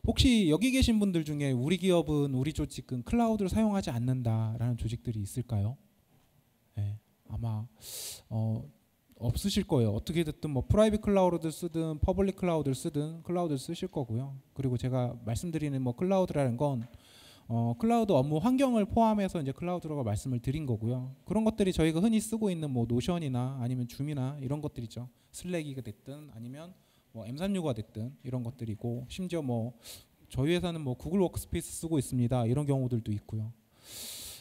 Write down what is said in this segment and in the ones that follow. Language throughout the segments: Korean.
혹시 여기 계신 분들 중에 우리 기업은 우리 조직은 클라우드를 사용하지 않는다라는 조직들이 있을까요? 네, 아마 없으실 거예요. 어떻게 됐든 뭐 프라이빗 클라우드를 쓰든 퍼블릭 클라우드를 쓰든 클라우드를 쓰실 거고요. 그리고 제가 말씀드리는 뭐 클라우드라는 건 클라우드 업무 환경을 포함해서 이제 클라우드라고 말씀을 드린 거고요. 그런 것들이 저희가 흔히 쓰고 있는 뭐 노션이나 아니면 줌이나 이런 것들이죠. 슬랙이가 됐든 아니면 뭐 M365가 됐든 이런 것들이고, 심지어 뭐 저희 회사는 뭐 구글 워크스페이스 쓰고 있습니다. 이런 경우들도 있고요.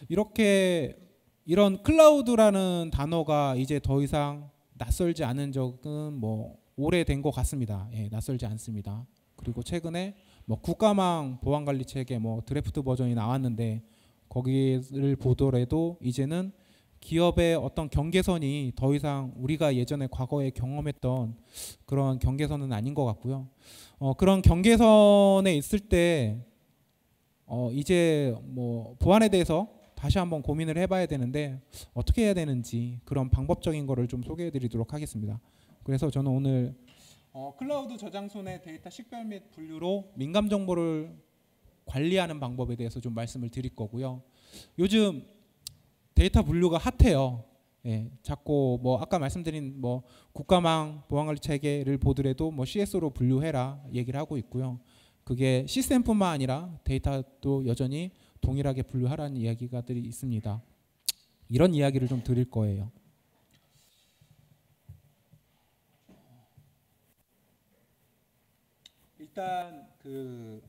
이렇게 이런 클라우드라는 단어가 이제 더 이상 낯설지 않은 적은 뭐 오래된 것 같습니다. 예, 낯설지 않습니다. 그리고 최근에 뭐 국가망 보안관리 체계 뭐 드래프트 버전이 나왔는데 거기를 보더라도 이제는 기업의 어떤 경계선이 더 이상 우리가 예전에 과거에 경험했던 그런 경계선은 아닌 것 같고요. 그런 경계선에 있을 때 이제 뭐 보안에 대해서 다시 한번 고민을 해봐야 되는데 어떻게 해야 되는지 그런 방법적인 거를 좀 소개해드리도록 하겠습니다. 그래서 저는 오늘 클라우드 저장소 내 데이터 식별 및 분류로 민감 정보를 관리하는 방법에 대해서 좀 말씀을 드릴 거고요. 요즘 데이터 분류가 핫해요. 예, 자꾸 뭐 아까 말씀드린 뭐 국가망 보안관리 체계를 보더라도 뭐 CSO로 분류해라 얘기를 하고 있고요. 그게 시스템뿐만 아니라 데이터도 여전히 동일하게 분류하라는 이야기가들이 있습니다. 이런 이야기를 좀 드릴 거예요. 일단 그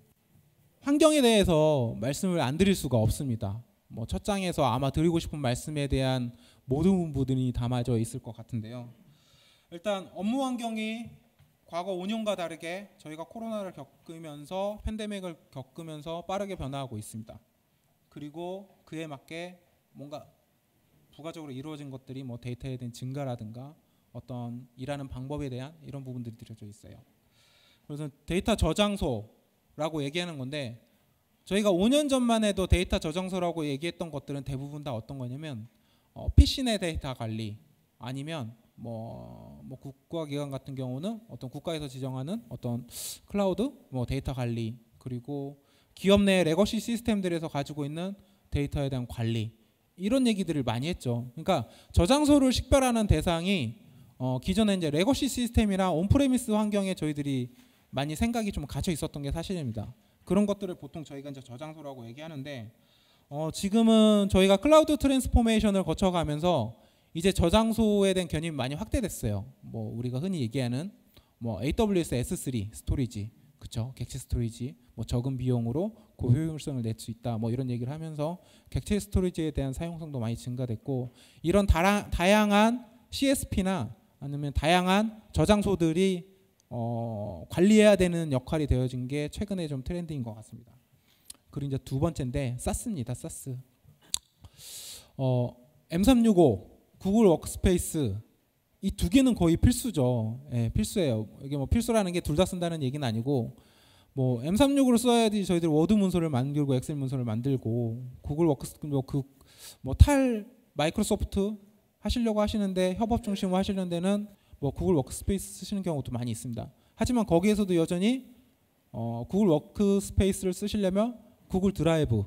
환경에 대해서 말씀을 안 드릴 수가 없습니다. 뭐 첫 장에서 아마 드리고 싶은 말씀에 대한 모든 부분이 담아져 있을 것 같은데요. 일단 업무 환경이 과거 5년과 다르게 저희가 코로나를 겪으면서 팬데믹을 겪으면서 빠르게 변화하고 있습니다. 그리고 그에 맞게 뭔가 부가적으로 이루어진 것들이 뭐 데이터에 대한 증가라든가 어떤 일하는 방법에 대한 이런 부분들이 들어져 있어요. 그래서 데이터 저장소라고 얘기하는 건데 저희가 5년 전만 해도 데이터 저장소라고 얘기했던 것들은 대부분 다 어떤 거냐면 PC 내 데이터 관리 아니면 뭐 국가기관 같은 경우는 어떤 국가에서 지정하는 어떤 클라우드 뭐 데이터 관리, 그리고 기업 내 레거시 시스템들에서 가지고 있는 데이터에 대한 관리, 이런 얘기들을 많이 했죠. 그러니까 저장소를 식별하는 대상이 기존에 이제 레거시 시스템이나 온프레미스 환경에 저희들이 많이 생각이 좀 갇혀 있었던 게 사실입니다. 그런 것들을 보통 저희가 이제 저장소라고 얘기하는데 지금은 저희가 클라우드 트랜스포메이션을 거쳐가면서 이제 저장소에 대한 개념이 많이 확대됐어요. 뭐 우리가 흔히 얘기하는 뭐 AWS S3 스토리지, 그렇죠? 객체 스토리지, 뭐 적은 비용으로 고효율성을 낼 수 있다, 뭐 이런 얘기를 하면서 객체 스토리지에 대한 사용성도 많이 증가됐고, 이런 다양한 CSP나 아니면 다양한 저장소들이 관리해야 되는 역할이 되어진 게 최근에 좀 트렌드인 것 같습니다. 그리고 이제 두 번째인데 사스입니다. 사스. M365, 구글 워크스페이스, 이 두 개는 거의 필수죠. 예, 필수예요. 이게 뭐 필수라는 게 둘 다 쓴다는 얘기는 아니고, 뭐 M365를 써야지 저희들 워드 문서를 만들고 엑셀 문서를 만들고, 구글 워크스페이스 탈 마이크로소프트 하시려고 하시는데 협업 중심으로 하시는 데는 뭐 구글 워크스페이스 쓰시는 경우도 많이 있습니다. 하지만 거기에서도 여전히 구글 워크스페이스를 쓰시려면 구글 드라이브,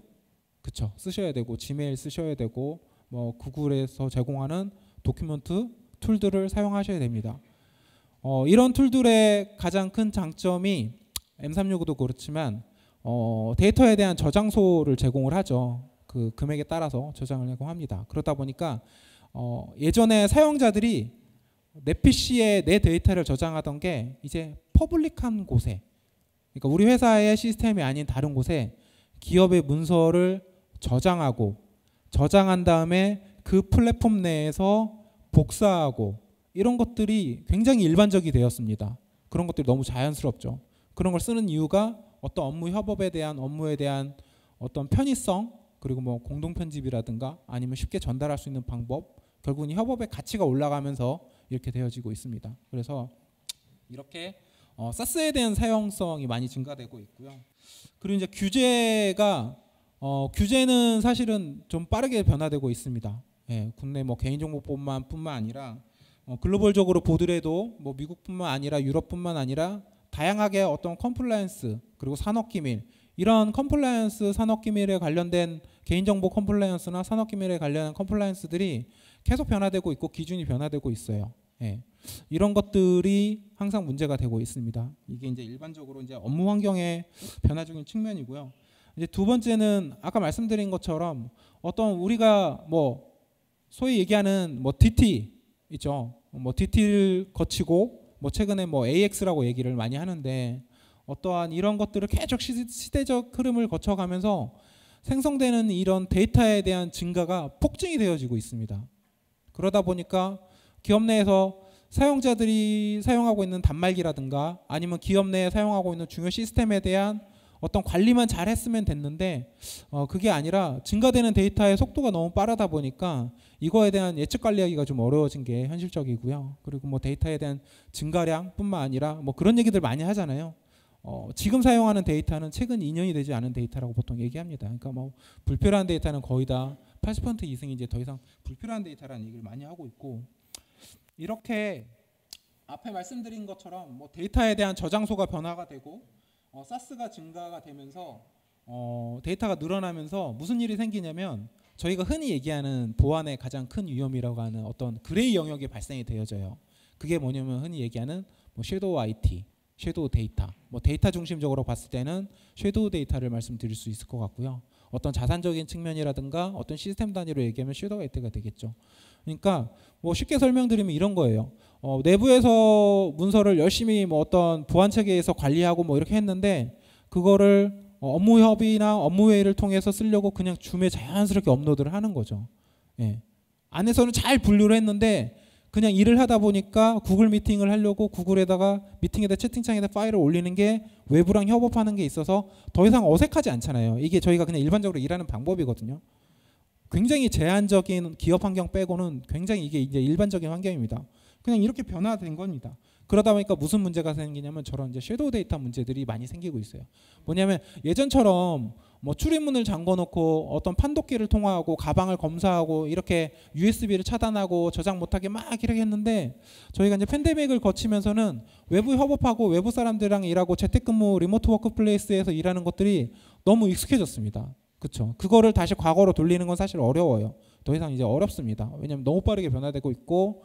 그쵸, 쓰셔야 되고, 지메일 쓰셔야 되고, 뭐 구글에서 제공하는 도큐멘트 툴들을 사용하셔야 됩니다. 이런 툴들의 가장 큰 장점이 M365도 그렇지만 데이터에 대한 저장소를 제공을 하죠. 그 금액에 따라서 저장을 제공합니다. 그러다 보니까 예전에 사용자들이 내 PC에 내 데이터를 저장하던 게 이제 퍼블릭한 곳에, 그러니까 우리 회사의 시스템이 아닌 다른 곳에 기업의 문서를 저장한 다음에 그 플랫폼 내에서 복사하고, 이런 것들이 굉장히 일반적이 되었습니다. 그런 것들이 너무 자연스럽죠. 그런 걸 쓰는 이유가 어떤 업무 협업에 대한 업무에 대한 어떤 편의성, 그리고 뭐 공동 편집이라든가 아니면 쉽게 전달할 수 있는 방법, 결국은 협업의 가치가 올라가면서 이렇게 되어지고 있습니다. 그래서 이렇게 사스에 대한 사용성이 많이 증가되고 있고요. 그리고 이제 규제는 사실은 좀 빠르게 변화되고 있습니다. 예, 국내 뭐 개인정보법뿐만 아니라 글로벌적으로 보더라도 뭐 미국뿐만 아니라 유럽뿐만 아니라 다양하게 어떤 컴플라이언스 그리고 산업기밀 이런 컴플라이언스 산업기밀에 관련된 개인정보 컴플라이언스나 산업기밀에 관련된 컴플라이언스들이 계속 변화되고 있고 기준이 변화되고 있어요. 예. 이런 것들이 항상 문제가 되고 있습니다. 이게 이제 일반적으로 이제 업무 환경의 변화적인 측면이고요. 이제 두 번째는 아까 말씀드린 것처럼 어떤 우리가 뭐 소위 얘기하는 뭐 DT 있죠. 뭐 DT를 거치고 뭐 최근에 뭐 AX라고 얘기를 많이 하는데 어떠한 이런 것들을 계속 시대적 흐름을 거쳐가면서 생성되는 이런 데이터에 대한 증가가 폭증이 되어지고 있습니다. 그러다 보니까 기업 내에서 사용자들이 사용하고 있는 단말기라든가 아니면 기업 내에 사용하고 있는 중요 시스템에 대한 어떤 관리만 잘 했으면 됐는데 그게 아니라 증가되는 데이터의 속도가 너무 빠르다 보니까 이거에 대한 예측 관리하기가 좀 어려워진 게 현실적이고요. 그리고 뭐 데이터에 대한 증가량뿐만 아니라 뭐 그런 얘기들 많이 하잖아요. 지금 사용하는 데이터는 최근 2년이 되지 않은 데이터라고 보통 얘기합니다. 그러니까 뭐 불필요한 데이터는 거의 다 80% 이상이 이제 더 이상 불필요한 데이터라는 얘기를 많이 하고 있고 이렇게 앞에 말씀드린 것처럼 뭐 데이터에 대한 저장소가 변화가 되고 사스가 증가가 되면서 데이터가 늘어나면서 무슨 일이 생기냐면 저희가 흔히 얘기하는 보안의 가장 큰 위험이라고 하는 어떤 그레이 영역이 발생이 되어져요. 그게 뭐냐면 흔히 얘기하는 뭐 섀도우 IT, 섀도우 데이터, 뭐 데이터 중심적으로 봤을 때는 섀도우 데이터를 말씀드릴 수 있을 것 같고요. 어떤 자산적인 측면이라든가 어떤 시스템 단위로 얘기하면 섀도우 IT가 되겠죠. 그러니까 뭐 쉽게 설명드리면 이런 거예요. 내부에서 문서를 열심히 뭐 어떤 보안 체계에서 관리하고 뭐 이렇게 했는데 그거를 업무 협의나 업무 회의를 통해서 쓰려고 그냥 줌에 자연스럽게 업로드를 하는 거죠. 예. 안에서는 잘 분류를 했는데 그냥 일을 하다 보니까 구글 미팅을 하려고 구글에다가 미팅에다 채팅창에다 파일을 올리는 게 외부랑 협업하는 게 있어서 더 이상 어색하지 않잖아요. 이게 저희가 그냥 일반적으로 일하는 방법이거든요. 굉장히 제한적인 기업 환경 빼고는 굉장히 이게 이제 일반적인 환경입니다. 그냥 이렇게 변화된 겁니다. 그러다 보니까 무슨 문제가 생기냐면 저런 이제 섀도우 데이터 문제들이 많이 생기고 있어요. 뭐냐면 예전처럼 뭐 출입문을 잠궈놓고 어떤 판독기를 통화하고 가방을 검사하고 이렇게 USB를 차단하고 저장 못하게 막 이렇게 했는데 저희가 이제 팬데믹을 거치면서는 외부 협업하고 외부 사람들이랑 일하고 재택근무 리모트 워크플레이스에서 일하는 것들이 너무 익숙해졌습니다. 그렇죠. 그거를 다시 과거로 돌리는 건 사실 어려워요. 더 이상 이제 어렵습니다. 왜냐하면 너무 빠르게 변화되고 있고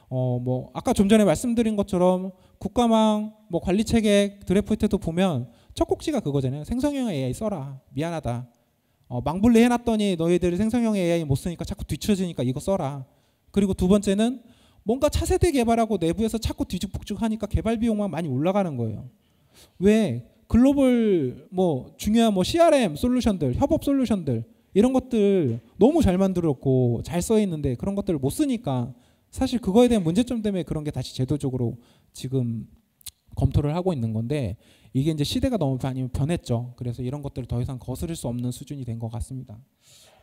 뭐 아까 좀 전에 말씀드린 것처럼 국가망 뭐 관리 체계 드래프트도 보면 첫 꼭지가 그거잖아요. 생성형 AI 써라. 미안하다. 망분리 해놨더니 너희들이 생성형 AI 못 쓰니까 자꾸 뒤처지니까 이거 써라. 그리고 두 번째는 뭔가 차세대 개발하고 내부에서 자꾸 뒤죽박죽하니까 개발 비용만 많이 올라가는 거예요. 왜? 글로벌 뭐 중요한 뭐 CRM 솔루션들, 협업 솔루션들 이런 것들 너무 잘 만들었고 잘 써 있는데 그런 것들을 못 쓰니까 사실 그거에 대한 문제점 때문에 그런 게 다시 제도적으로 지금 검토를 하고 있는 건데 이게 이제 시대가 너무 많이 변했죠. 그래서 이런 것들을 더 이상 거스를 수 없는 수준이 된 것 같습니다.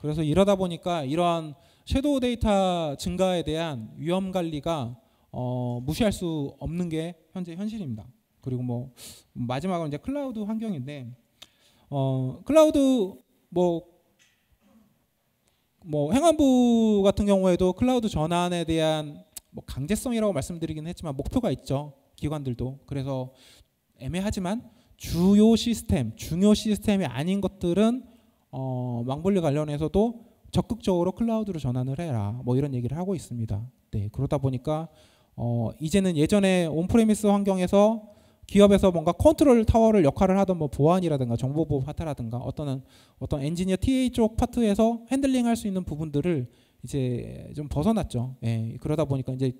그래서 이러다 보니까 이러한 섀도우 데이터 증가에 대한 위험 관리가 무시할 수 없는 게 현재 현실입니다. 그리고 뭐 마지막으로 이제 클라우드 환경인데 클라우드 뭐 행안부 같은 경우에도 클라우드 전환에 대한 뭐 강제성이라고 말씀드리긴 했지만 목표가 있죠. 기관들도. 그래서 애매하지만 중요 시스템이 아닌 것들은 망분리 관련해서도 적극적으로 클라우드로 전환을 해라. 뭐 이런 얘기를 하고 있습니다. 네, 그러다 보니까 이제는 예전에 온프레미스 환경에서 기업에서 뭔가 컨트롤 타워를 역할을 하던 뭐 보안이라든가 정보보호 파트라든가 어떤 엔지니어 TA 쪽 파트에서 핸들링할 수 있는 부분들을 이제 좀 벗어났죠. 예, 그러다 보니까 이제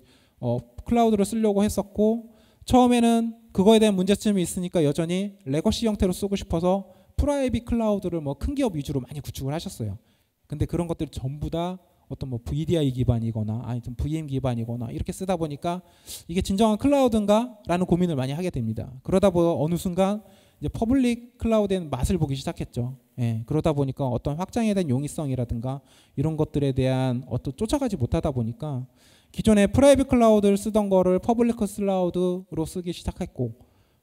클라우드를 쓰려고 했었고 처음에는 그거에 대한 문제점이 있으니까 여전히 레거시 형태로 쓰고 싶어서 프라이빗 클라우드를 뭐 큰 기업 위주로 많이 구축을 하셨어요. 근데 그런 것들 전부 다 어떤 뭐 VDI 기반이거나 아니면 VM 기반이거나 이렇게 쓰다 보니까 이게 진정한 클라우드인가라는 고민을 많이 하게 됩니다. 그러다 보니 어느 순간 이제 퍼블릭 클라우드의 맛을 보기 시작했죠. 예, 그러다 보니까 어떤 확장에 대한 용이성이라든가 이런 것들에 대한 쫓아가지 못하다 보니까 기존에 프라이빗 클라우드를 쓰던 거를 퍼블릭 클라우드로 쓰기 시작했고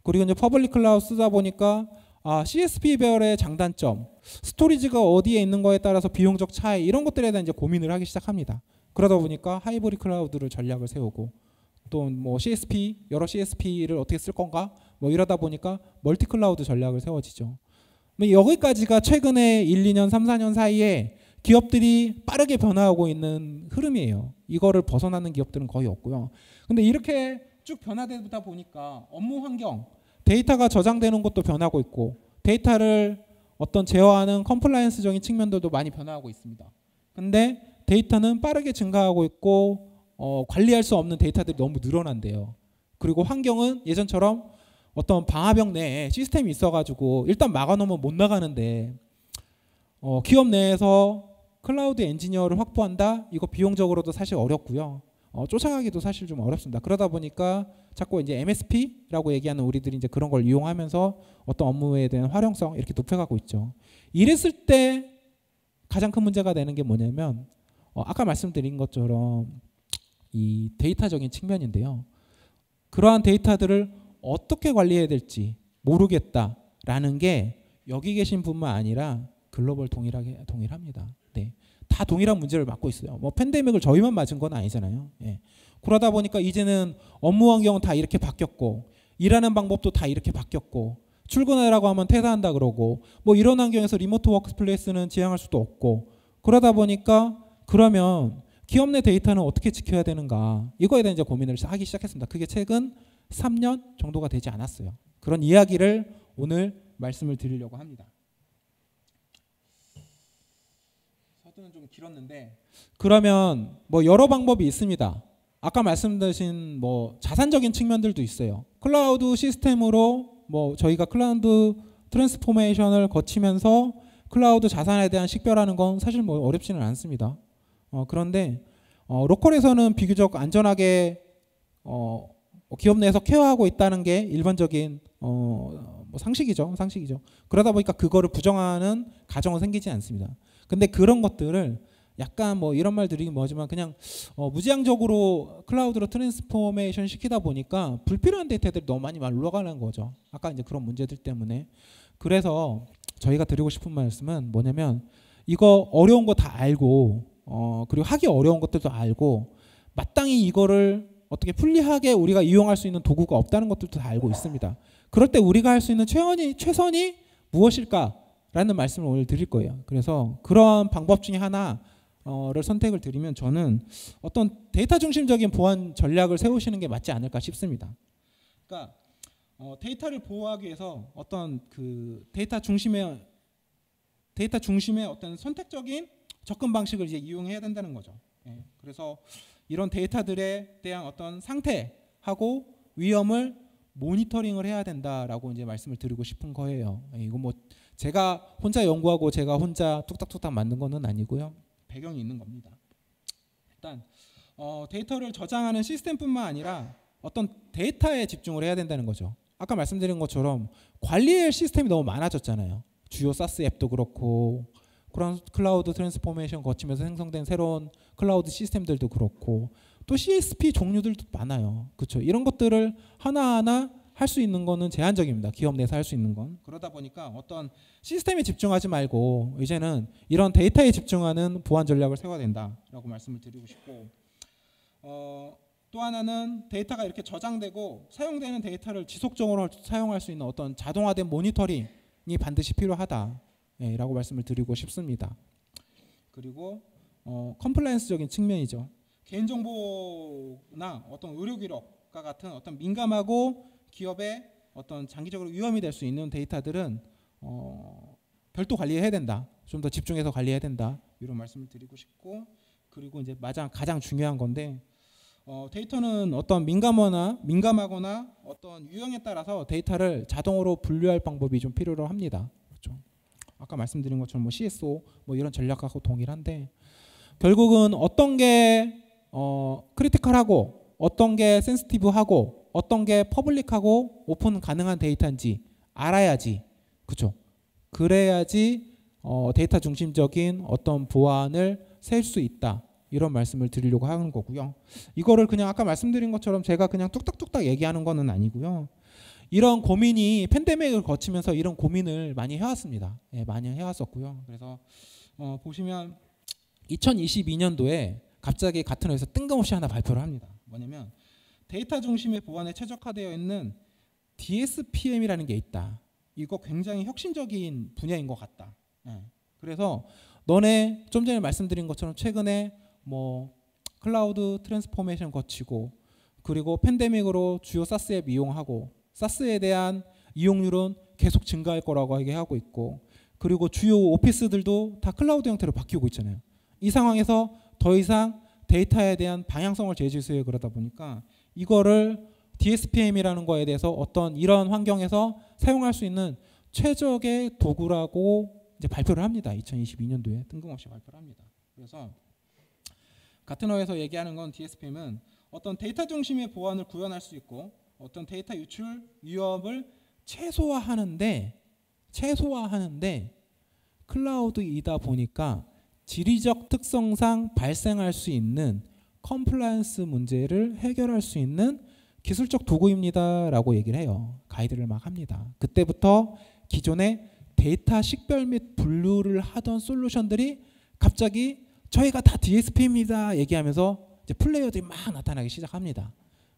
그리고 이제 퍼블릭 클라우드 쓰다 보니까 CSP 배열의 장단점, 스토리지가 어디에 있는 거에 따라서 비용적 차이 이런 것들에 대한 이제 고민을 하기 시작합니다. 그러다 보니까 하이브리드 클라우드를 전략을 세우고 또 뭐 CSP 여러 CSP를 어떻게 쓸 건가 뭐 이러다 보니까 멀티 클라우드 전략을 세워지죠. 여기까지가 최근에 1, 2년, 3, 4년 사이에 기업들이 빠르게 변화하고 있는 흐름이에요. 이거를 벗어나는 기업들은 거의 없고요. 근데 이렇게 쭉 변화되다 보니까 업무 환경, 데이터가 저장되는 것도 변하고 있고 데이터를 어떤 제어하는 컴플라이언스적인 측면들도 많이 변화하고 있습니다. 근데 데이터는 빠르게 증가하고 있고 관리할 수 없는 데이터들이 너무 늘어난대요. 그리고 환경은 예전처럼 어떤 방화벽 내에 시스템이 있어가지고 일단 막아놓으면 못 나가는데 기업 내에서 클라우드 엔지니어를 확보한다? 이거 비용적으로도 사실 어렵고요. 쫓아가기도 사실 좀 어렵습니다. 그러다 보니까 자꾸 이제 MSP라고 얘기하는 우리들이 이제 그런 걸 이용하면서 어떤 업무에 대한 활용성 이렇게 높여가고 있죠. 이랬을 때 가장 큰 문제가 되는 게 뭐냐면 아까 말씀드린 것처럼 이 데이터적인 측면인데요. 그러한 데이터들을 어떻게 관리해야 될지 모르겠다라는 게 여기 계신 분만 아니라 글로벌 동일합니다. 네. 다 동일한 문제를 맡고 있어요. 뭐 팬데믹을 저희만 맞은 건 아니잖아요. 예. 그러다 보니까 이제는 업무 환경은 다 이렇게 바뀌었고 일하는 방법도 다 이렇게 바뀌었고 출근하라고 하면 퇴사한다 그러고 뭐 이런 환경에서 리모트 워크플레이스는 지향할 수도 없고 그러다 보니까 그러면 기업 내 데이터는 어떻게 지켜야 되는가 이거에 대한 이제 고민을 하기 시작했습니다. 그게 최근 3년 정도가 되지 않았어요. 그런 이야기를 오늘 말씀을 드리려고 합니다. 서두는 좀 길었는데 그러면 뭐 여러 방법이 있습니다. 아까 말씀드린 뭐 자산적인 측면들도 있어요. 클라우드 시스템으로 뭐 저희가 클라우드 트랜스포메이션을 거치면서 클라우드 자산에 대한 식별하는 건 사실 뭐 어렵지는 않습니다. 그런데 로컬에서는 비교적 안전하게 기업 내에서 케어하고 있다는 게 일반적인 뭐 상식이죠. 그러다 보니까 그거를 부정하는 가정은 생기지 않습니다. 근데 그런 것들을 약간 뭐 이런 말 드리긴 뭐하지만 그냥 무지향적으로 클라우드로 트랜스포메이션 시키다 보니까 불필요한 데이터들이 너무 많이 올라가는 거죠. 아까 이제 그런 문제들 때문에. 그래서 저희가 드리고 싶은 말씀은 뭐냐면 이거 어려운 거 다 알고 그리고 하기 어려운 것들도 알고 마땅히 이거를 어떻게 편리하게 우리가 이용할 수 있는 도구가 없다는 것들도 다 알고 있습니다. 그럴 때 우리가 할 수 있는 최선이 무엇일까라는 말씀을 오늘 드릴 거예요. 그래서 그런 방법 중에 하나를 선택을 드리면 저는 어떤 데이터 중심적인 보안 전략을 세우시는 게 맞지 않을까 싶습니다. 그러니까 데이터를 보호하기 위해서 어떤 그 데이터 중심의 어떤 선택적인 접근 방식을 이제 이용해야 된다는 거죠. 예, 그래서 이런 데이터들에 대한 어떤 상태하고 위험을 모니터링을 해야 된다라고 이제 말씀을 드리고 싶은 거예요. 예, 이거 뭐 제가 혼자 연구하고 제가 혼자 뚝딱뚝딱 만든 거는 아니고요. 배경이 있는 겁니다. 일단 데이터를 저장하는 시스템뿐만 아니라 어떤 데이터에 집중을 해야 된다는 거죠. 아까 말씀드린 것처럼 관리의 시스템이 너무 많아졌잖아요. 주요 사스 앱도 그렇고 그런 클라우드 트랜스포메이션 거치면서 생성된 새로운 클라우드 시스템들도 그렇고 또 CSP 종류들도 많아요. 그렇죠? 이런 것들을 하나하나 할 수 있는 거는 제한적입니다. 기업 내에서 할 수 있는 건. 그러다 보니까 어떤 시스템에 집중하지 말고 이제는 이런 데이터에 집중하는 보안 전략을 세워야 된다라고 말씀을 드리고 싶고 또 하나는 데이터가 이렇게 저장되고 사용되는 데이터를 지속적으로 사용할 수 있는 어떤 자동화된 모니터링이 반드시 필요하다라고 말씀을 드리고 싶습니다. 그리고 컴플라이언스적인 측면이죠. 개인정보나 어떤 의료기록과 같은 어떤 민감하고 기업에 어떤 장기적으로 위험이 될 수 있는 데이터들은 별도 관리해야 된다. 좀 더 집중해서 관리해야 된다. 이런 말씀을 드리고 싶고 그리고 이제 가장 중요한 건데 데이터는 어떤 민감하거나 어떤 유형에 따라서 데이터를 자동으로 분류할 방법이 좀 필요로 합니다. 그렇죠? 아까 말씀드린 것처럼 뭐 CSO 뭐 이런 전략하고 동일한데 결국은 어떤 게 크리티컬하고 어떤 게 센시티브하고 어떤 게 퍼블릭하고 오픈 가능한 데이터인지 알아야지. 그렇죠? 그래야지 데이터 중심적인 어떤 보안을 세울 수 있다. 이런 말씀을 드리려고 하는 거고요. 이거를 그냥 아까 말씀드린 것처럼 제가 그냥 뚝딱뚝딱 얘기하는 거는 아니고요. 이런 고민이 팬데믹을 거치면서 이런 고민을 많이 해왔습니다. 예, 많이 해왔었고요. 그래서 보시면 2022년도에 갑자기 같은 회사에서 뜬금없이 하나 발표를 합니다. 뭐냐면 데이터 중심의 보안에 최적화되어 있는 DSPM이라는 게 있다. 이거 굉장히 혁신적인 분야인 것 같다. 예. 그래서 너네 좀 전에 말씀드린 것처럼 최근에 뭐 클라우드 트랜스포메이션 거치고 그리고 팬데믹으로 주요 사스 앱 이용하고 사스에 대한 이용률은 계속 증가할 거라고 얘기하고 있고 그리고 주요 오피스들도 다 클라우드 형태로 바뀌고 있잖아요. 이 상황에서 더 이상 데이터에 대한 방향성을 제시해서 그러다 보니까 이거를 DSPM이라는 거에 대해서 어떤 이런 환경에서 사용할 수 있는 최적의 도구라고 이제 발표를 합니다. 2022년도에 뜬금없이 발표를 합니다. 그래서 가트너에서 얘기하는 건 DSPM은 어떤 데이터 중심의 보안을 구현할 수 있고 어떤 데이터 유출 위협을 최소화하는데 클라우드이다 보니까 지리적 특성상 발생할 수 있는 컴플라이언스 문제를 해결할 수 있는 기술적 도구입니다라고 얘기를 해요. 가이드를 막 합니다. 그때부터 기존의 데이터 식별 및 분류를 하던 솔루션들이 갑자기 저희가 다 DSP입니다 얘기하면서 이제 플레이어들이 막 나타나기 시작합니다.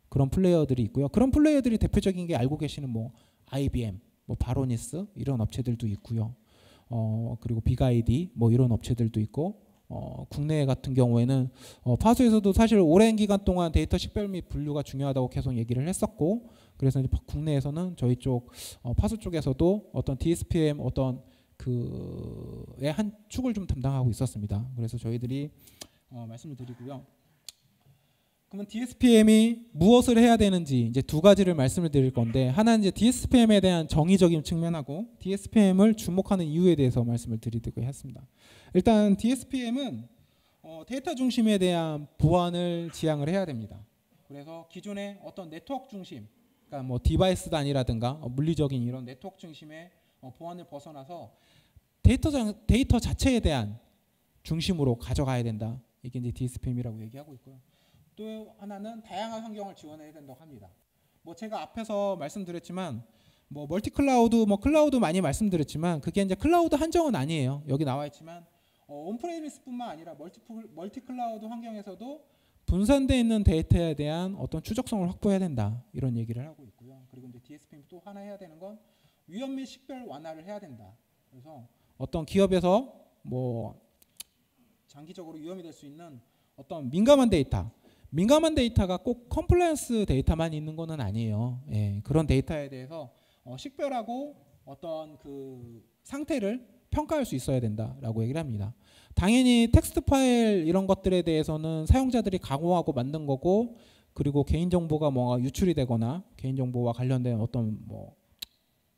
그런 플레이어들이 있고요. 그런 플레이어들이 대표적인 게 알고 계시는 뭐 IBM, 뭐 바로니스 이런 업체들도 있고요. 그리고 빅아이디 뭐 이런 업체들도 있고 국내 같은 경우에는 파수에서도 사실 오랜 기간 동안 데이터 식별 및 분류가 중요하다고 계속 얘기를 했었고 그래서 이제 국내에서는 저희 쪽 파수 쪽에서도 어떤 DSPM 어떤 그의 한 축을 좀 담당하고 있었습니다. 그래서 저희들이 말씀을 드리고요. 그러면 DSPM이 무엇을 해야 되는지 이제 두 가지를 말씀을 드릴 건데 하나는 이제 DSPM에 대한 정의적인 측면하고 DSPM을 주목하는 이유에 대해서 말씀을 드리도록 했습니다. 일단 DSPM은 데이터 중심에 대한 보안을 지향을 해야 됩니다. 그래서 기존의 어떤 네트워크 중심, 그러니까 뭐 디바이스 단위라든가 물리적인 이런 네트워크 중심의 보안을 벗어나서 데이터 자체에 대한 중심으로 가져가야 된다. 이게 이제 DSPM이라고 얘기하고 있고요. 또 하나는 다양한 환경을 지원해야 된다고 합니다. 뭐 제가 앞에서 말씀드렸지만 뭐 멀티 클라우드, 뭐 클라우드 많이 말씀드렸지만 그게 이제 클라우드 한정은 아니에요. 여기 나와 있지만 온프레미스뿐만 아니라 멀티 클라우드 환경에서도 분산되어 있는 데이터에 대한 어떤 추적성을 확보해야 된다. 이런 얘기를 하고 있고요. 그리고 이제 DSPM 또 하나 해야 되는 건 위험 및 식별 완화를 해야 된다. 그래서 어떤 기업에서 뭐 장기적으로 위험이 될 수 있는 어떤 민감한 데이터가 꼭 컴플라이언스 데이터만 있는 것은 아니에요. 예, 그런 데이터에 대해서 식별하고 어떤 그 상태를 평가할 수 있어야 된다라고 얘기를 합니다. 당연히 텍스트 파일 이런 것들에 대해서는 사용자들이 강화하고 만든 거고 그리고 개인정보가 뭔가 유출이 되거나 개인정보와 관련된 어떤 뭐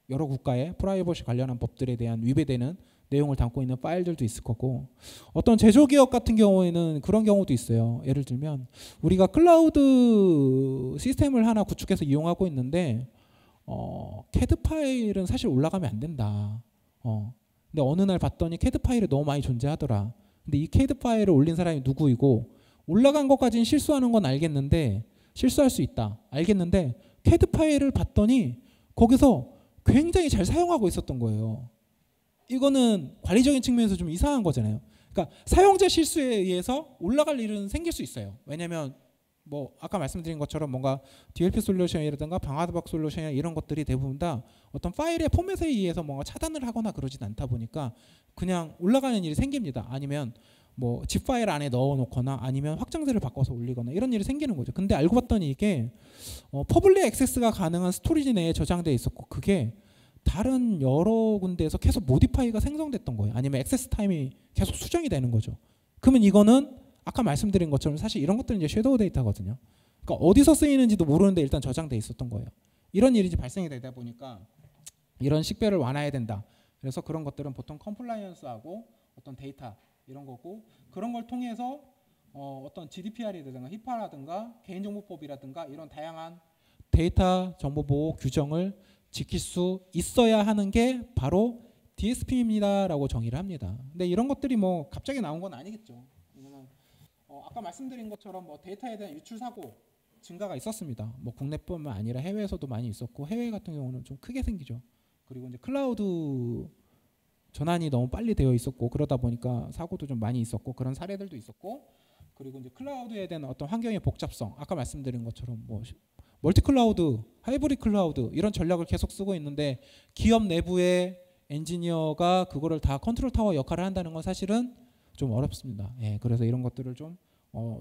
여러 국가의 프라이버시 관련한 법들에 대한 위배되는 내용을 담고 있는 파일들도 있을 거고 어떤 제조기업 같은 경우에는 그런 경우도 있어요. 예를 들면 우리가 클라우드 시스템을 하나 구축해서 이용하고 있는데 CAD 파일은 사실 올라가면 안 된다. 근데 어느 날 봤더니 CAD 파일이 너무 많이 존재하더라. 근데 이 CAD 파일을 올린 사람이 누구이고 올라간 것까지는 실수하는 건 알겠는데 실수할 수 있다. 알겠는데 CAD 파일을 봤더니 거기서 굉장히 잘 사용하고 있었던 거예요. 이거는 관리적인 측면에서 좀 이상한 거잖아요. 그러니까 사용자 실수에 의해서 올라갈 일은 생길 수 있어요. 왜냐하면 뭐 아까 말씀드린 것처럼 뭔가 DLP 솔루션이라든가 방화박 솔루션이나 이런 것들이 대부분 다 어떤 파일의 포맷에 의해서 뭔가 차단을 하거나 그러진 않다 보니까 그냥 올라가는 일이 생깁니다. 아니면 뭐 zip 파일 안에 넣어놓거나 아니면 확장세를 바꿔서 올리거나 이런 일이 생기는 거죠. 근데 알고 봤더니 이게 퍼블릭 액세스가 가능한 스토리지 내에 저장돼 있었고 그게 다른 여러 군데에서 계속 모디파이가 생성됐던 거예요. 아니면 액세스 타임이 계속 수정이 되는 거죠. 그러면 이거는 아까 말씀드린 것처럼 사실 이런 것들은 이제 섀도우 데이터거든요. 그러니까 어디서 쓰이는지도 모르는데 일단 저장돼 있었던 거예요. 이런 일이 발생이 되다 보니까 이런 식별을 완화해야 된다. 그래서 그런 것들은 보통 컴플라이언스하고 어떤 데이터 이런 거고 그런 걸 통해서 어떤 GDPR이라든가 히파라든가 개인정보법이라든가 이런 다양한 데이터 정보보호 규정을 지킬 수 있어야 하는 게 바로 DSP입니다라고 정의를 합니다. 근데 이런 것들이 뭐 갑자기 나온 건 아니겠죠. 왜냐면 아까 말씀드린 것처럼 뭐 데이터에 대한 유출 사고 증가가 있었습니다. 뭐 국내뿐만 아니라 해외에서도 많이 있었고 해외 같은 경우는 좀 크게 생기죠. 그리고 이제 클라우드 전환이 너무 빨리 되어 있었고 그러다 보니까 사고도 좀 많이 있었고 그런 사례들도 있었고 그리고 이제 클라우드에 대한 어떤 환경의 복잡성 아까 말씀드린 것처럼 뭐 멀티 클라우드, 하이브리드 클라우드 이런 전략을 계속 쓰고 있는데 기업 내부의 엔지니어가 그거를 다 컨트롤 타워 역할을 한다는 건 사실은 좀 어렵습니다. 예, 그래서 이런 것들을 좀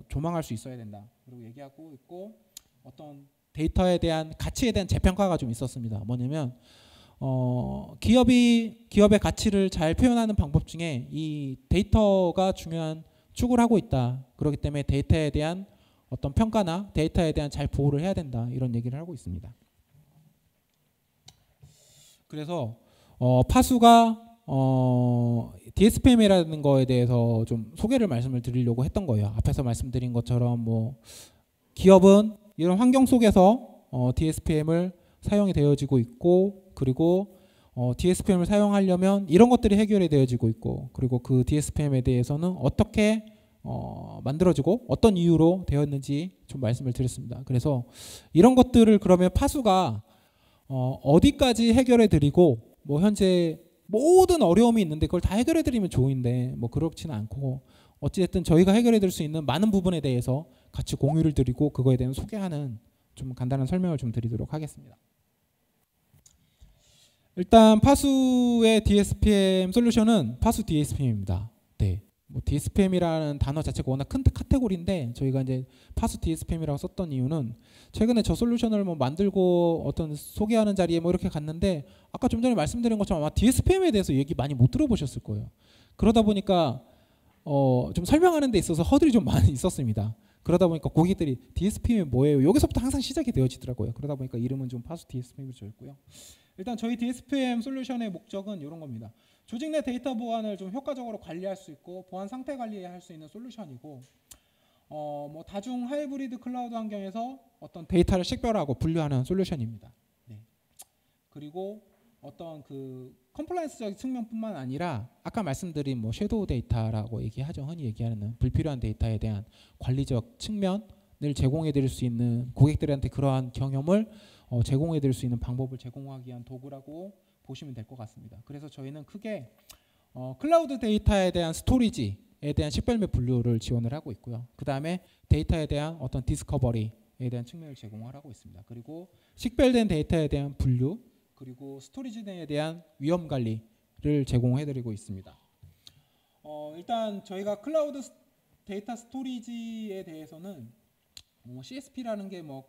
조망할 수 있어야 된다. 그리고 얘기하고 있고 어떤 데이터에 대한 가치에 대한 재평가가 좀 있었습니다. 뭐냐면 기업의 가치를 잘 표현하는 방법 중에 이 데이터가 중요한 축을 하고 있다. 그렇기 때문에 데이터에 대한 어떤 평가나 데이터에 대한 잘 보호를 해야 된다. 이런 얘기를 하고 있습니다. 그래서 파수가 DSPM이라는 거에 대해서 좀 소개를 말씀을 드리려고 했던 거예요. 앞에서 말씀드린 것처럼 뭐 기업은 이런 환경 속에서 DSPM을 사용이 되어지고 있고 그리고 DSPM을 사용하려면 이런 것들이 해결이 되어지고 있고 그리고 그 DSPM에 대해서는 어떻게 만들어지고 어떤 이유로 되었는지 좀 말씀을 드렸습니다. 그래서 이런 것들을 그러면 파수가 어디까지 해결해 드리고 뭐 현재 모든 어려움이 있는데 그걸 다 해결해 드리면 좋은데 뭐 그렇지는 않고 어찌됐든 저희가 해결해 드릴 수 있는 많은 부분에 대해서 같이 공유를 드리고 그거에 대한 소개하는 좀 간단한 설명을 좀 드리도록 하겠습니다. 일단 파수의 DSPM 솔루션은 파수 DSPM입니다. 네. 뭐 DSPM이라는 단어 자체가 워낙 큰 카테고리인데 저희가 이제 파수 DSPM이라고 썼던 이유는 최근에 저 솔루션을 뭐 만들고 어떤 소개하는 자리에 뭐 이렇게 갔는데 아까 좀 전에 말씀드린 것처럼 아마 DSPM에 대해서 얘기 많이 못 들어보셨을 거예요. 그러다 보니까 좀 설명하는 데 있어서 허들이 좀 많이 있었습니다. 그러다 보니까 고객들이 DSPM이 뭐예요? 여기서부터 항상 시작이 되어지더라고요. 그러다 보니까 이름은 좀 파수 DSPM으로 지었고요. 일단 저희 DSPM 솔루션의 목적은 이런 겁니다. 조직 내 데이터 보안을 좀 효과적으로 관리할 수 있고 보안 상태 관리할 수 있는 솔루션이고 뭐 다중 하이브리드 클라우드 환경에서 어떤 데이터를 식별하고 분류하는 솔루션입니다. 네. 그리고 어떤 그 컴플라이언스적인 측면뿐만 아니라 아까 말씀드린 뭐 섀도우 데이터라고 얘기하죠. 흔히 얘기하는 불필요한 데이터에 대한 관리적 측면을 제공해 드릴 수 있는 고객들한테 그러한 경험을 제공해 드릴 수 있는 방법을 제공하기 위한 도구라고 보시면 될 것 같습니다. 그래서 저희는 크게 클라우드 데이터에 대한 스토리지에 대한 식별 및 분류를 지원을 하고 있고요. 그 다음에 데이터에 대한 어떤 디스커버리에 대한 측면을 제공을 하고 있습니다. 그리고 식별된 데이터에 대한 분류 그리고 스토리지에 대한 위험 관리를 제공해 드리고 있습니다. 일단 저희가 클라우드 데이터 스토리지에 대해서는 CSP라는 게 뭐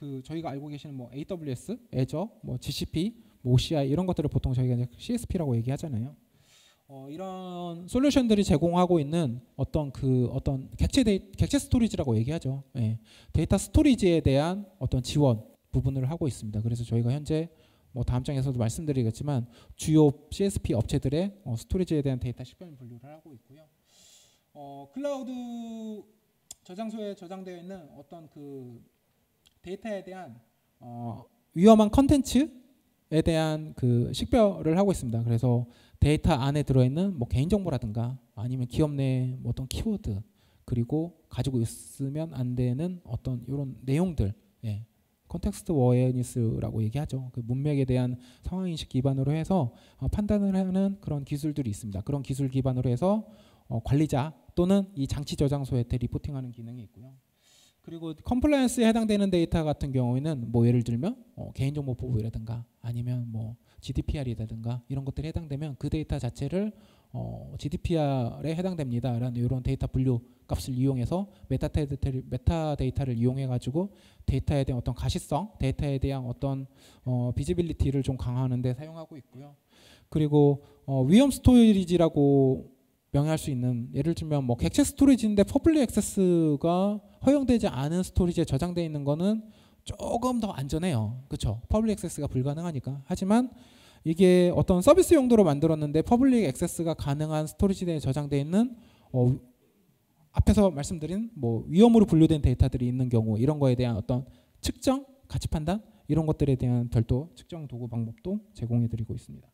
그 저희가 알고 계시는 뭐 AWS, Azure, 뭐 GCP, 뭐 OCI 이런 것들을 보통 저희가 이제 CSP라고 얘기하잖아요. 이런 솔루션들이 제공하고 있는 어떤 객체 스토리지라고 얘기하죠. 예. 데이터 스토리지에 대한 어떤 지원 부분을 하고 있습니다. 그래서 저희가 현재 뭐 다음 장에서도 말씀드리겠지만 주요 CSP 업체들의 스토리지에 대한 데이터 식별 분류를 하고 있고요. 클라우드 저장소에 저장되어 있는 어떤 그 데이터에 대한 위험한 컨텐츠에 대한 그 식별을 하고 있습니다. 그래서 데이터 안에 들어있는 뭐 개인정보라든가 아니면 기업 내 어떤 키워드 그리고 가지고 있으면 안 되는 어떤 이런 내용들, 예. 컨텍스트 어웨어니스라고 얘기하죠. 그 문맥에 대한 상황인식 기반으로 해서 판단을 하는 그런 기술들이 있습니다. 그런 기술 기반으로 해서 관리자 또는 이 장치 저장소에 리포팅하는 기능이 있고요. 그리고 컴플라이언스에 해당되는 데이터 같은 경우에는 뭐 예를 들면 개인정보 보호라든가 아니면 뭐 GDPR이라든가 이런 것들이 해당되면 그 데이터 자체를 GDPR에 해당됩니다라는 이런 데이터 분류 값을 이용해서 메타데이터를 이용해 가지고 데이터에 대한 어떤 가시성, 데이터에 대한 어떤 비지빌리티를 좀 강화하는 데 사용하고 있고요. 그리고 위험 스토리지라고 명의할 수 있는 예를 들면 뭐 객체 스토리지인데 퍼블릭 액세스가 허용되지 않은 스토리지에 저장되어 있는 거는 조금 더 안전해요. 그렇죠? 퍼블릭 액세스가 불가능하니까. 하지만 이게 어떤 서비스 용도로 만들었는데 퍼블릭 액세스가 가능한 스토리지에 저장되어 있는 앞에서 말씀드린 뭐 위험으로 분류된 데이터들이 있는 경우 이런 거에 대한 어떤 측정, 가치 판단 이런 것들에 대한 별도 측정 도구 방법도 제공해 드리고 있습니다.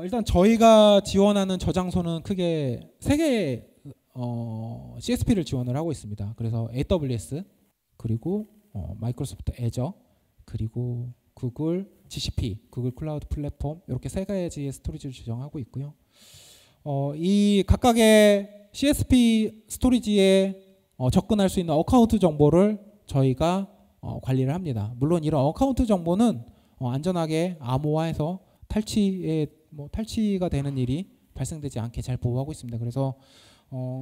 일단 저희가 지원하는 저장소는 크게 3개의 CSP를 지원을 하고 있습니다. 그래서 AWS 그리고 마이크로소프트 애저 그리고 구글 GCP, 구글 클라우드 플랫폼 이렇게 3가지의 스토리지를 지정하고 있고요. 이 각각의 CSP 스토리지에 접근할 수 있는 어카운트 정보를 저희가 관리를 합니다. 물론 이런 어카운트 정보는 안전하게 암호화해서 탈취가 되는 일이 발생되지 않게 잘 보호하고 있습니다. 그래서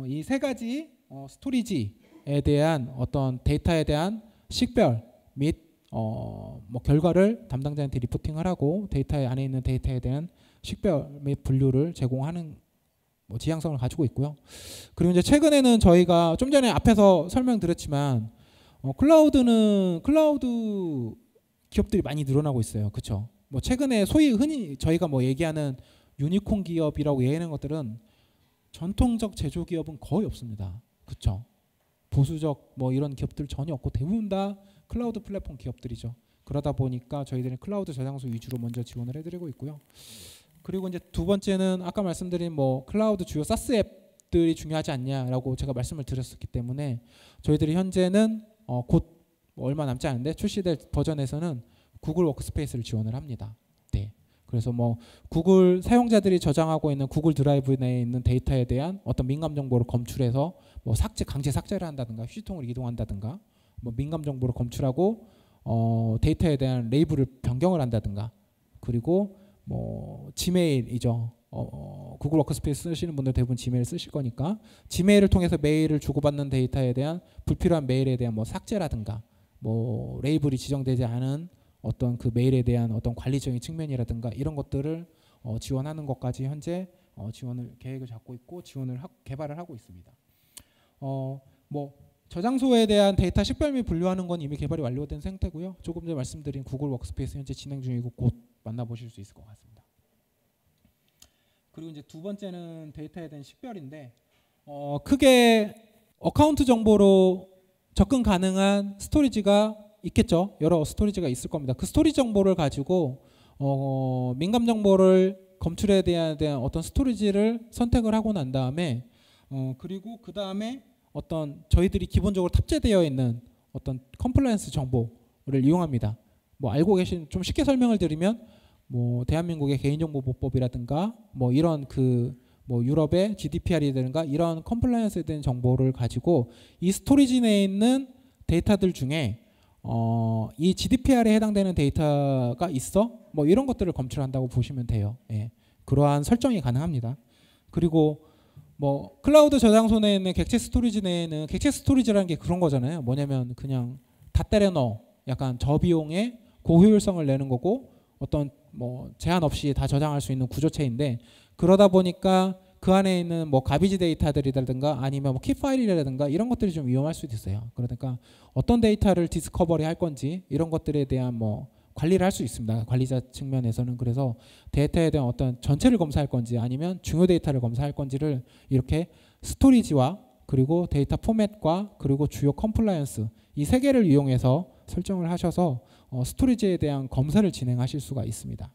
이 세 가지 스토리지에 대한 어떤 데이터에 대한 식별 및 결과를 담당자한테 리포팅을 하고 데이터 안에 있는 데이터에 대한 식별 및 분류를 제공하는 지향성을 가지고 있고요. 그리고 이제 최근에는 저희가 좀 전에 앞에서 설명드렸지만 클라우드 기업들이 많이 늘어나고 있어요. 그렇죠? 최근에 소위 흔히 저희가 얘기하는 유니콘 기업이라고 얘기하는 것들은 전통적 제조 기업은 거의 없습니다. 그렇죠? 보수적 이런 기업들 전혀 없고 대부분 다 클라우드 플랫폼 기업들이죠. 그러다 보니까 저희들은 클라우드 저장소 위주로 먼저 지원을 해드리고 있고요. 그리고 이제 두 번째는 아까 말씀드린 클라우드 주요 사스 앱들이 중요하지 않냐라고 제가 말씀을 드렸었기 때문에 저희들이 현재는 곧 얼마 남지 않은데 출시될 버전에서는 구글 워크스페이스를 지원을 합니다. 네. 그래서 구글 사용자들이 저장하고 있는 구글 드라이브 내에 있는 데이터에 대한 어떤 민감 정보를 검출해서 강제 삭제를 한다든가 휴지통을 이동한다든가 민감 정보를 검출하고 데이터에 대한 레이블을 변경을 한다든가 그리고 지메일이죠. 구글 워크스페이스 쓰시는 분들 대부분 지메일 쓰실 거니까 지메일을 통해서 메일을 주고받는 데이터에 대한 불필요한 메일에 대한 삭제라든가 레이블이 지정되지 않은 어떤 그 메일에 대한 어떤 관리적인 측면이라든가 이런 것들을 지원하는 것까지 현재 계획을 잡고 있고 개발을 하고 있습니다. 저장소에 대한 데이터 식별 및 분류하는 건 이미 개발이 완료된 상태고요. 조금 전에 말씀드린 구글 워크스페이스 현재 진행 중이고 곧 만나보실 수 있을 것 같습니다. 그리고 이제 두 번째는 데이터에 대한 식별인데 크게 어카운트 정보로 접근 가능한 스토리지가 있겠죠. 여러 스토리지가 있을 겁니다. 그 스토리지 정보를 가지고 민감 정보를 검출에 대한 어떤 스토리지를 선택을 하고 난 다음에 그리고 그 다음에 어떤 저희들이 기본적으로 탑재되어 있는 어떤 컴플라이언스 정보를 이용합니다. 알고 계신 좀 쉽게 설명을 드리면 대한민국의 개인정보보호법이라든가 이런 유럽의 GDPR이라든가 이런 컴플라이언스에 대한 정보를 가지고 이 스토리지 내에 있는 데이터들 중에 이 GDPR에 해당되는 데이터가 있어? 이런 것들을 검출한다고 보시면 돼요. 예. 그러한 설정이 가능합니다. 그리고 클라우드 저장소 내에 있는 객체 스토리지 내에는 객체 스토리지라는 게 그런 거잖아요. 뭐냐면 그냥 다 때려 넣어. 약간 저비용의 고효율성을 내는 거고 어떤 제한 없이 다 저장할 수 있는 구조체인데 그러다 보니까 그 안에 있는 가비지 데이터들이라든가 아니면 키 파일이라든가 이런 것들이 좀 위험할 수도 있어요. 그러니까 어떤 데이터를 디스커버리 할 건지 이런 것들에 대한 관리를 할 수 있습니다. 관리자 측면에서는. 그래서 데이터에 대한 어떤 전체를 검사할 건지 아니면 중요 데이터를 검사할 건지를 이렇게 스토리지와 그리고 데이터 포맷과 그리고 주요 컴플라이언스 이 세 개를 이용해서 설정을 하셔서 스토리지에 대한 검사를 진행하실 수가 있습니다.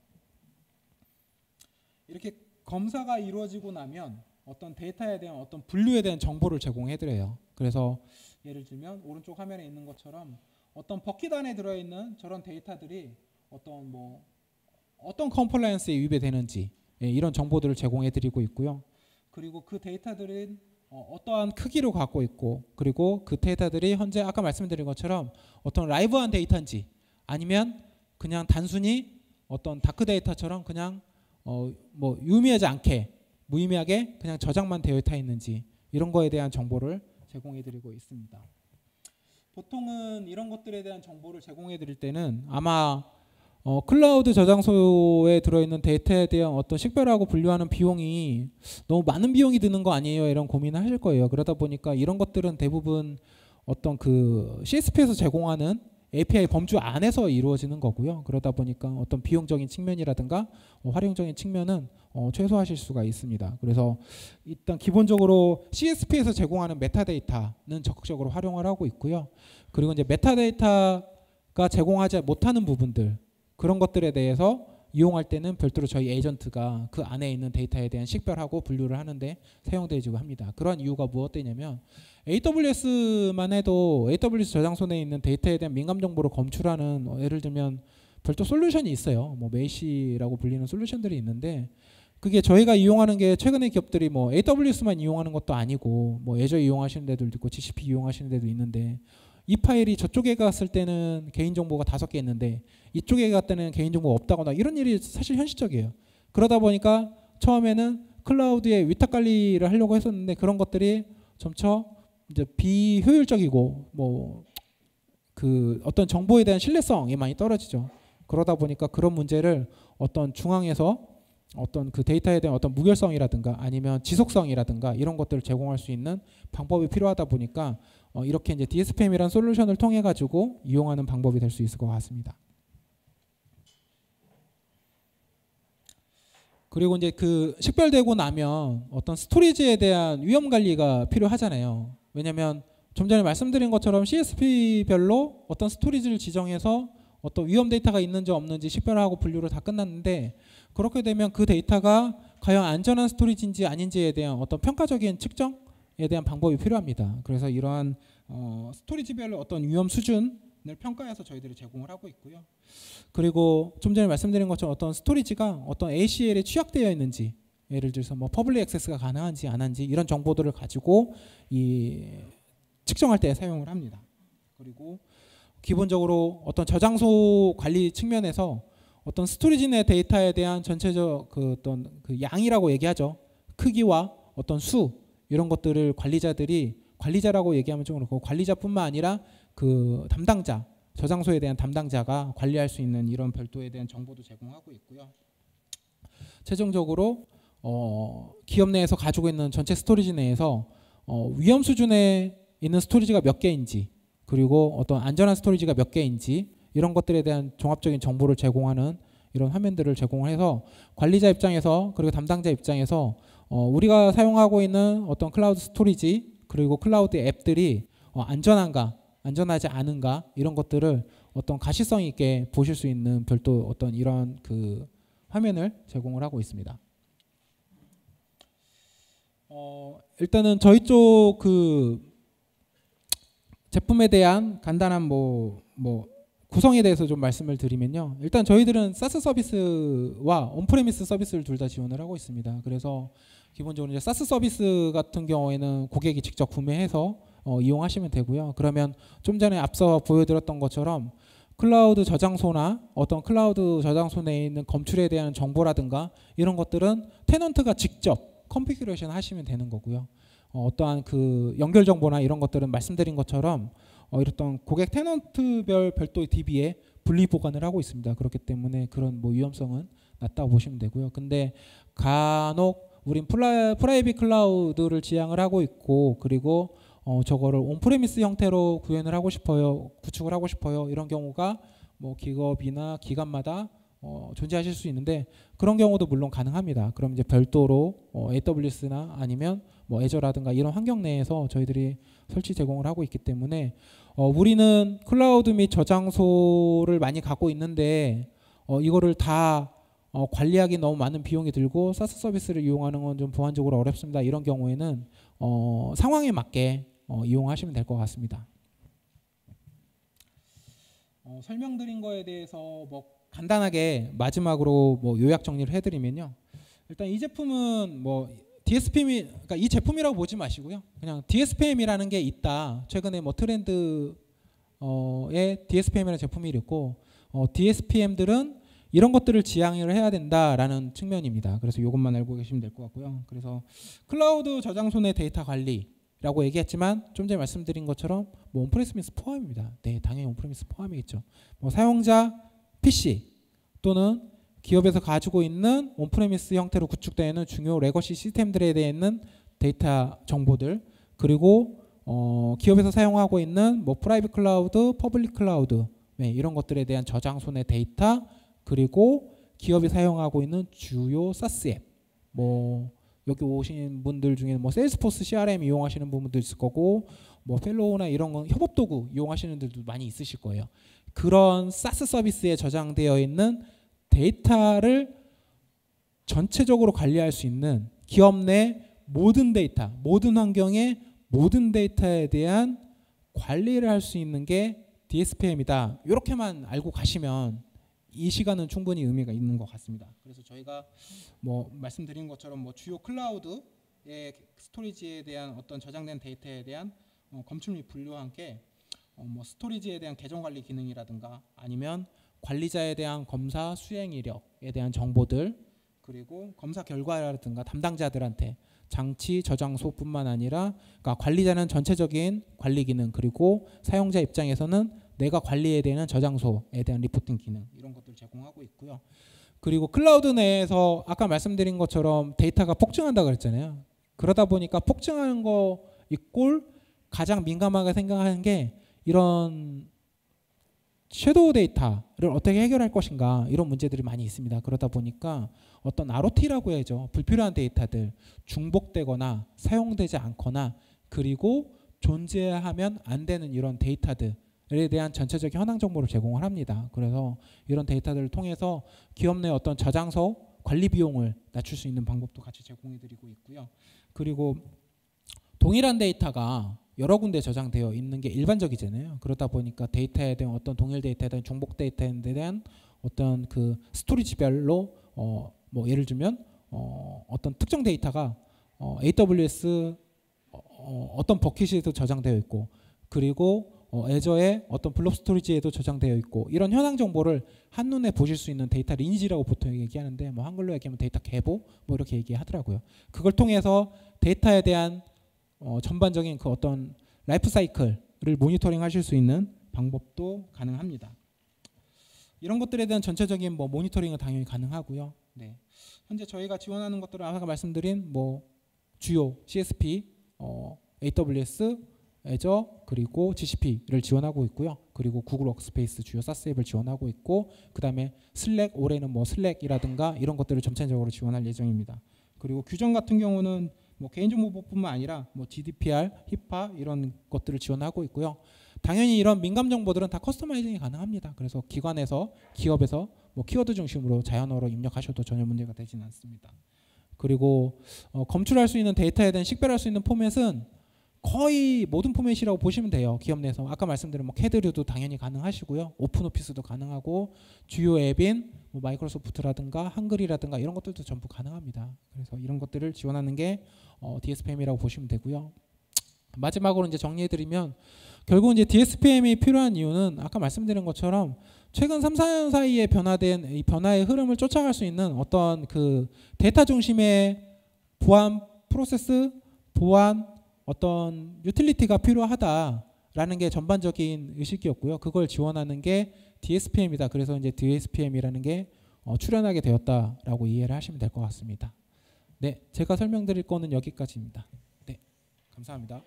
이렇게 검사가 이루어지고 나면 어떤 데이터에 대한 어떤 분류에 대한 정보를 제공해 드려요. 그래서 예를 들면 오른쪽 화면에 있는 것처럼 어떤 버킷 안에 들어있는 저런 데이터들이 어떤 컴플라이언스에 위배되는지 이런 정보들을 제공해 드리고 있고요. 그리고 그 데이터들은 어떠한 크기로 갖고 있고 그리고 그 데이터들이 현재 아까 말씀드린 것처럼 어떤 라이브한 데이터인지 아니면 그냥 단순히 어떤 다크 데이터처럼 그냥 유의미하지 않게 무의미하게 그냥 저장만 되어 있는지 이런 거에 대한 정보를 제공해 드리고 있습니다. 보통은 이런 것들에 대한 정보를 제공해 드릴 때는 아마 클라우드 저장소에 들어있는 데이터에 대한 어떤 식별하고 분류하는 비용이 너무 많은 비용이 드는 거 아니에요? 이런 고민을 하실 거예요. 그러다 보니까 이런 것들은 대부분 어떤 그 CSP에서 제공하는 API 범주 안에서 이루어지는 거고요. 그러다 보니까 어떤 비용적인 측면이라든가 활용적인 측면은 최소화하실 수가 있습니다. 그래서 일단 기본적으로 CSP에서 제공하는 메타데이터는 적극적으로 활용을 하고 있고요. 그리고 이제 메타데이터가 제공하지 못하는 부분들 그런 것들에 대해서 이용할 때는 별도로 저희 에이전트가 그 안에 있는 데이터에 대한 식별하고 분류를 하는데 사용되지고 합니다. 그런 이유가 무엇이냐면 AWS만 해도 AWS 저장소 내에 있는 데이터에 대한 민감 정보를 검출하는 예를 들면 별도 솔루션이 있어요. 메이시라고 불리는 솔루션들이 있는데 그게 저희가 이용하는 게 최근에 기업들이 AWS만 이용하는 것도 아니고 애저 이용하시는 데도 있고 GCP 이용하시는 데도 있는데 이 파일이 저쪽에 갔을 때는 개인정보가 5개 있는데 이쪽에 갔을 때는 개인정보가 없다거나 이런 일이 사실 현실적이에요. 그러다 보니까 처음에는 클라우드의 위탁 관리를 하려고 했었는데 그런 것들이 점차 이제 비효율적이고 뭐 그 어떤 정보에 대한 신뢰성이 많이 떨어지죠. 그러다 보니까 그런 문제를 어떤 중앙에서 어떤 그 데이터에 대한 어떤 무결성이라든가 아니면 지속성이라든가 이런 것들을 제공할 수 있는 방법이 필요하다 보니까 이렇게 이제 DSPM이라는 솔루션을 통해 가지고 이용하는 방법이 될 수 있을 것 같습니다. 그리고 이제 그 식별되고 나면 어떤 스토리지에 대한 위험 관리가 필요하잖아요. 왜냐하면 좀 전에 말씀드린 것처럼 CSP별로 어떤 스토리지를 지정해서 어떤 위험 데이터가 있는지 없는지 식별하고 분류를 다 끝났는데 그렇게 되면 그 데이터가 과연 안전한 스토리지인지 아닌지에 대한 어떤 평가적인 측정에 대한 방법이 필요합니다. 그래서 이러한 스토리지별로 어떤 위험 수준을 평가해서 저희들이 제공을 하고 있고요. 그리고 좀 전에 말씀드린 것처럼 어떤 스토리지가 어떤 ACL에 취약되어 있는지 예를 들어서 뭐 퍼블릭 액세스가 가능한지 안 한지 이런 정보들을 가지고 이 측정할 때 사용을 합니다. 그리고 기본적으로 어떤 저장소 관리 측면에서 어떤 스토리지 내 데이터에 대한 전체적 그 어떤 그 양이라고 얘기하죠. 크기와 어떤 수 이런 것들을 관리자라고 얘기하면 좀 그렇고 관리자뿐만 아니라 그 담당자 저장소에 대한 담당자가 관리할 수 있는 이런 별도에 대한 정보도 제공하고 있고요. 최종적으로 기업 내에서 가지고 있는 전체 스토리지 내에서 위험 수준에 있는 스토리지가 몇 개인지 그리고 어떤 안전한 스토리지가 몇 개인지 이런 것들에 대한 종합적인 정보를 제공하는 이런 화면들을 제공해서 관리자 입장에서 그리고 담당자 입장에서 우리가 사용하고 있는 어떤 클라우드 스토리지 그리고 클라우드 앱들이 안전한가 안전하지 않은가 이런 것들을 어떤 가시성 있게 보실 수 있는 별도 어떤 이런 그 화면을 제공을 하고 있습니다. 일단은 저희 쪽 그 제품에 대한 간단한 뭐 구성에 대해서 좀 말씀을 드리면요. 일단 저희들은 사스 서비스와 온프레미스 서비스를 둘 다 지원을 하고 있습니다. 그래서 기본적으로 이제 사스 서비스 같은 경우에는 고객이 직접 구매해서 이용하시면 되고요. 그러면 좀 전에 앞서 보여드렸던 것처럼 클라우드 저장소나 어떤 클라우드 저장소 내에 있는 검출에 대한 정보라든가 이런 것들은 테넌트가 직접 컨피규레이션 하시면 되는 거고요. 어떠한 그 연결 정보나 이런 것들은 말씀드린 것처럼 이랬던 고객 테넌트별 별도의 DB에 분리 보관을 하고 있습니다. 그렇기 때문에 그런 뭐 위험성은 낮다고 보시면 되고요. 근데 간혹 우린 프라이빗 클라우드를 지향을 하고 있고 그리고 저거를 온프레미스 형태로 구현을 하고 싶어요, 구축을 하고 싶어요. 이런 경우가 뭐 기업이나 기관마다 존재하실 수 있는데 그런 경우도 물론 가능합니다. 그럼 이제 별도로 AWS나 아니면 뭐 애저라든가 이런 환경 내에서 저희들이 설치 제공을 하고 있기 때문에 우리는 클라우드 및 저장소를 많이 갖고 있는데 이거를 다 관리하기 너무 많은 비용이 들고 사스 서비스를 이용하는 건 좀 보안적으로 어렵습니다. 이런 경우에는 상황에 맞게 이용하시면 될 것 같습니다. 설명드린 거에 대해서 뭐 간단하게 마지막으로 뭐 요약 정리를 해드리면요. 일단 이 제품은 뭐 DSPM이 그러니까 이 제품이라고 보지 마시고요. 그냥 DSPM이라는 게 있다. 최근에 뭐 트렌드에 DSPM이라는 제품이 있고 DSPM들은 이런 것들을 지향을 해야 된다라는 측면입니다. 그래서 이것만 알고 계시면 될 것 같고요. 그래서 클라우드 저장소 내 데이터 관리라고 얘기했지만 좀 전에 말씀드린 것처럼 뭐 온프레미스 포함입니다. 네, 당연히 온프레미스 포함이겠죠. 뭐 사용자 PC 또는 기업에서 가지고 있는 온프레미스 형태로 구축되어 있는 중요 레거시 시스템들에 대한 데이터 정보들 그리고 기업에서 사용하고 있는 뭐 프라이빗 클라우드, 퍼블릭 클라우드 네, 이런 것들에 대한 저장소 내 데이터 그리고 기업이 사용하고 있는 주요 사스 앱 뭐 여기 오신 분들 중에 뭐 세일스포스 CRM 이용하시는 분들도 있을 거고 뭐 펠로우나 이런 건 협업 도구 이용하시는 분들도 많이 있으실 거예요. 그런 사스 서비스에 저장되어 있는 데이터를 전체적으로 관리할 수 있는 기업 내 모든 데이터, 모든 환경의 모든 데이터에 대한 관리를 할 수 있는 게 DSPM이다. 이렇게만 알고 가시면 이 시간은 충분히 의미가 있는 것 같습니다. 그래서 저희가 뭐 말씀드린 것처럼 뭐 주요 클라우드의 스토리지에 대한 어떤 저장된 데이터에 대한 검출 및 분류와 함께 뭐 스토리지에 대한 계정 관리 기능이라든가 아니면 관리자에 대한 검사 수행 이력에 대한 정보들, 그리고 검사 결과라든가 담당자들한테 장치 저장소뿐만 아니라, 그러니까 관리자는 전체적인 관리 기능, 그리고 사용자 입장에서는 내가 관리해야 되는 저장소에 대한 리포팅 기능, 이런 것들을 제공하고 있고요. 그리고 클라우드 내에서 아까 말씀드린 것처럼 데이터가 폭증한다 그랬잖아요. 그러다 보니까 폭증하는 거 이꼴 가장 민감하게 생각하는 게 이런 섀도우 데이터를 어떻게 해결할 것인가, 이런 문제들이 많이 있습니다. 그러다 보니까 어떤 ROT라고 해야죠. 불필요한 데이터들, 중복되거나 사용되지 않거나 그리고 존재하면 안 되는 이런 데이터들에 대한 전체적인 현황 정보를 제공을 합니다. 그래서 이런 데이터들을 통해서 기업 내 어떤 저장소 관리 비용을 낮출 수 있는 방법도 같이 제공해 드리고 있고요. 그리고 동일한 데이터가 여러 군데 저장되어 있는 게 일반적이잖아요. 그러다 보니까 데이터에 대한 어떤 동일 데이터에 대한 중복 데이터에 대한 어떤 그 스토리지별로 뭐 예를 들면 어떤 특정 데이터가 AWS 어떤 버킷에도 저장되어 있고, 그리고 애저의 어떤 블록 스토리지에도 저장되어 있고, 이런 현황 정보를 한눈에 보실 수 있는 데이터 리니지라고 보통 얘기하는데, 뭐 한글로 얘기하면 데이터 계보 뭐 이렇게 얘기하더라고요. 그걸 통해서 데이터에 대한 전반적인 그 어떤 라이프 사이클을 모니터링 하실 수 있는 방법도 가능합니다. 이런 것들에 대한 전체적인 뭐 모니터링은 당연히 가능하고요. 네. 현재 저희가 지원하는 것들은 아까 말씀드린 뭐 주요 CSP, AWS, 애저, 그리고 GCP를 지원하고 있고요. 그리고 구글 워크스페이스 주요 사스 앱을 지원하고 있고, 그 다음에 슬랙, 올해는 뭐 슬랙이라든가 이런 것들을 점차적으로 지원할 예정입니다. 그리고 규정 같은 경우는 뭐 개인정보법뿐만 아니라 뭐 GDPR, 히파 이런 것들을 지원하고 있고요. 당연히 이런 민감 정보들은 다 커스터마이징이 가능합니다. 그래서 기관에서, 기업에서 뭐 키워드 중심으로 자연어로 입력하셔도 전혀 문제가 되지는 않습니다. 그리고 검출할 수 있는 데이터에 대한 식별할 수 있는 포맷은 거의 모든 포맷이라고 보시면 돼요. 기업 내에서 아까 말씀드린 뭐 캐드류도 당연히 가능하시고요. 오픈오피스도 가능하고 주요 앱인 뭐 마이크로소프트라든가 한글이라든가 이런 것들도 전부 가능합니다. 그래서 이런 것들을 지원하는 게 DSPM이라고 보시면 되고요. 마지막으로 이제 정리해드리면, 결국 이제 DSPM이 필요한 이유는 아까 말씀드린 것처럼 최근 3, 4년 사이에 변화된 이 변화의 흐름을 쫓아갈 수 있는 어떤 그 데이터 중심의 보안 프로세스, 보안 어떤 유틸리티가 필요하다라는 게 전반적인 의식이었고요. 그걸 지원하는 게 DSPM이다. 그래서 이제 DSPM이라는 게 출현하게 되었다라고 이해를 하시면 될 것 같습니다. 네, 제가 설명드릴 거는 여기까지입니다. 네, 감사합니다.